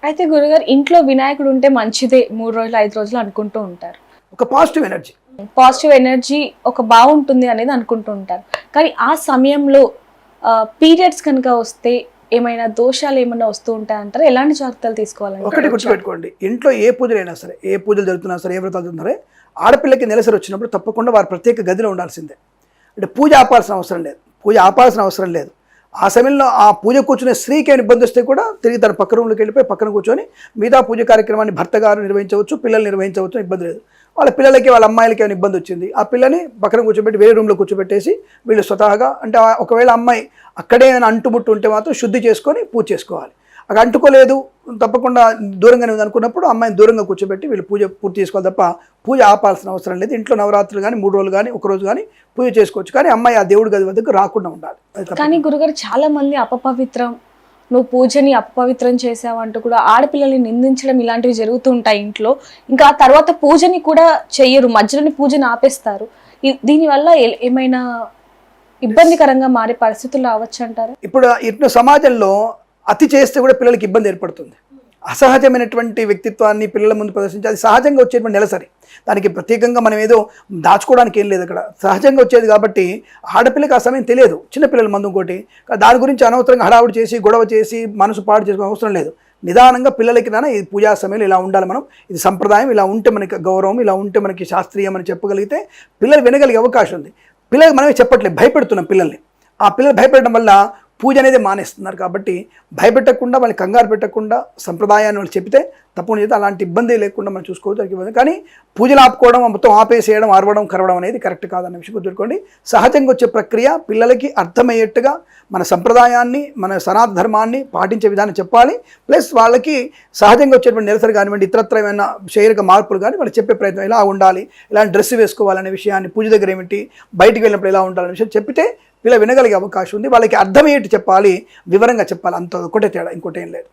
అయితే గురుగారు ఇంట్లో వినాయకుడు ఉంటే మంచిదే 3 రోజులు 5 రోజులు అనుకుంటూ ఉంటారు. ఒక పాజిటివ్ ఎనర్జీ. పాజిటివ్ ఎనర్జీ ఒక బాగుంటుంది అనేది అనుకుంటూ ఉంటారు. కానీ ఆ సమయంలో పీరియడ్స్ కనుక వస్తే ఏమైనా దోషాలు ఏమైనా వస్తూ ఉంటాయంటారా? ఎలాంటి జాగ్రత్తలు తీసుకోవాలంటే? ఒకటి గుర్తుపెట్టుకోండి, ఇంట్లో ఏ పూజలైనా సరే, ఏ పూజలు జరుగుతున్నా సరే, ఏ వ్రతాలు జరుగుతున్నారే, ఆడపిల్లకి నెలసరి వచ్చినప్పుడు తప్పకుండా వారి ప్రత్యేక గదిలో ఉండాల్సిందే. అంటే పూజ ఆపాల్సిన అవసరం లేదు, పూజ ఆపాల్సిన అవసరం లేదు. ఆ సమయంలో ఆ పూజ కూర్చునే స్త్రీకి ఏమైనా ఇబ్బంది వస్తే కూడా తిరిగి తన పక్క రూమ్లోకి వెళ్ళిపోయి పక్కన కూర్చొని మిగతా పూజ కార్యక్రమాన్ని భర్త గారు నిర్వహించవచ్చు, పిల్లలు నిర్వహించవచ్చు, ఇబ్బంది లేదు. వాళ్ళ పిల్లలకి వాళ్ళ అమ్మాయిలకి ఏమైనా ఇబ్బంది వచ్చింది, ఆ పిల్లని పక్కన కూర్చోబెట్టి వేరే రూమ్లో కూర్చోబెట్టేసి వీళ్ళు స్వతహాగా అంటే ఒకవేళ అమ్మాయి అక్కడే ఏమైనా అంటుముట్టు ఉంటే మాత్రం శుద్ధి చేసుకొని పూజ చేసుకోవాలి. అక్కడ అంటుకోలేదు తప్పకుండా దూరంగానే ఉంది అనుకున్నప్పుడు అమ్మాయిని దూరంగా కూర్చోబెట్టి వీళ్ళు పూజ పూర్తి చేసుకోవాలి తప్ప పూజ ఆపాల్సిన అవసరం లేదు. ఇంట్లో నవరాత్రులు కానీ 3 రోజులు కానీ 1 రోజు కానీ పూజ చేసుకోవచ్చు, కానీ అమ్మాయి ఆ దేవుడి గది వద్దకు రాకుండా ఉండాలి. కానీ గురుగారు చాలా మంది అపపవిత్రం, నువ్వు పూజని అపవిత్రం చేసావంటూ కూడా ఆడపిల్లల్ని నిందించడం ఇలాంటివి జరుగుతూ ఉంటాయి ఇంట్లో. ఇంకా ఆ తర్వాత పూజని కూడా చెయ్యరు, మధ్యలోని పూజని ఆపేస్తారు. దీనివల్ల ఏమైనా ఇబ్బందికరంగా మారే పరిస్థితులు రావచ్చు అంటారా? ఇప్పుడు ఇటు సమాజంలో అతి చేస్తే కూడా పిల్లలకి ఇబ్బంది ఏర్పడుతుంది. అసహజమైనటువంటి వ్యక్తిత్వాన్ని పిల్లల ముందు ప్రదర్శించి అది సహజంగా వచ్చేటువంటి నెలసరి, దానికి ప్రత్యేకంగా మనం ఏదో దాచుకోవడానికి ఏం లేదు. అక్కడ సహజంగా వచ్చేది కాబట్టి ఆడపిల్లకి ఆ సమయం తెలియదు, చిన్నపిల్లల మందు ఇంకోటి, దాని గురించి అనవసరంగా హడావుడి చేసి గొడవ చేసి మనసు పాడు చేసుకోవడం అవసరం లేదు. నిదానంగా పిల్లలకి నాన్న ఇది పూజా సమయంలో ఇలా ఉండాలి, మనం ఇది సంప్రదాయం, ఇలా ఉంటే మనకి గౌరవం, ఇలా ఉంటే మనకి శాస్త్రీయం అని చెప్పగలిగితే పిల్లలు వినగలిగే అవకాశం ఉంది. పిల్లలకి మనమే చెప్పట్లేదు, భయపెడుతున్నాం పిల్లల్ని. ఆ పిల్లలు భయపెట్టడం వల్ల పూజ అనేది మానేస్తున్నారు. కాబట్టి భయపెట్టకుండా వాళ్ళని కంగారు పెట్టకుండా సంప్రదాయాన్ని వాళ్ళు చెప్తే తప్పకుండా చేస్తే అలాంటి ఇబ్బంది లేకుండా మనం చూసుకోవచ్చు. కానీ పూజలు ఆపుకోవడం, మొత్తం ఆపేసేయడం, అరవడం కరవడం అనేది కరెక్ట్ కాదన్న విషయం గుర్తుపెట్టుకోండి. సహజంగా వచ్చే ప్రక్రియ పిల్లలకి అర్థమయ్యేట్టుగా మన సంప్రదాయాన్ని, మన సనాతన ధర్మాన్ని పాటించే విధానం చెప్పాలి. ప్లస్ వాళ్ళకి సహజంగా వచ్చేటువంటి నిరసన కానివ్వండి, ఇతరత్ర ఏమైనా శారీరక మార్పులు కానీ వాళ్ళు చెప్పే ప్రయత్నం, ఇలా ఉండాలి, ఇలాంటి డ్రెస్ వేసుకోవాలనే విషయాన్ని, పూజ దగ్గర ఏమిటి, బయటికి వెళ్ళినప్పుడు ఎలా ఉండాలనే విషయం చెప్పితే పిల్ల వినగలిగే అవకాశం ఉంది. వాళ్ళకి అర్థమయ్యేట్టు చెప్పాలి, వివరంగా చెప్పాలి, అంత ఒకటే తేడా, ఇంకోటి ఏం లేదు.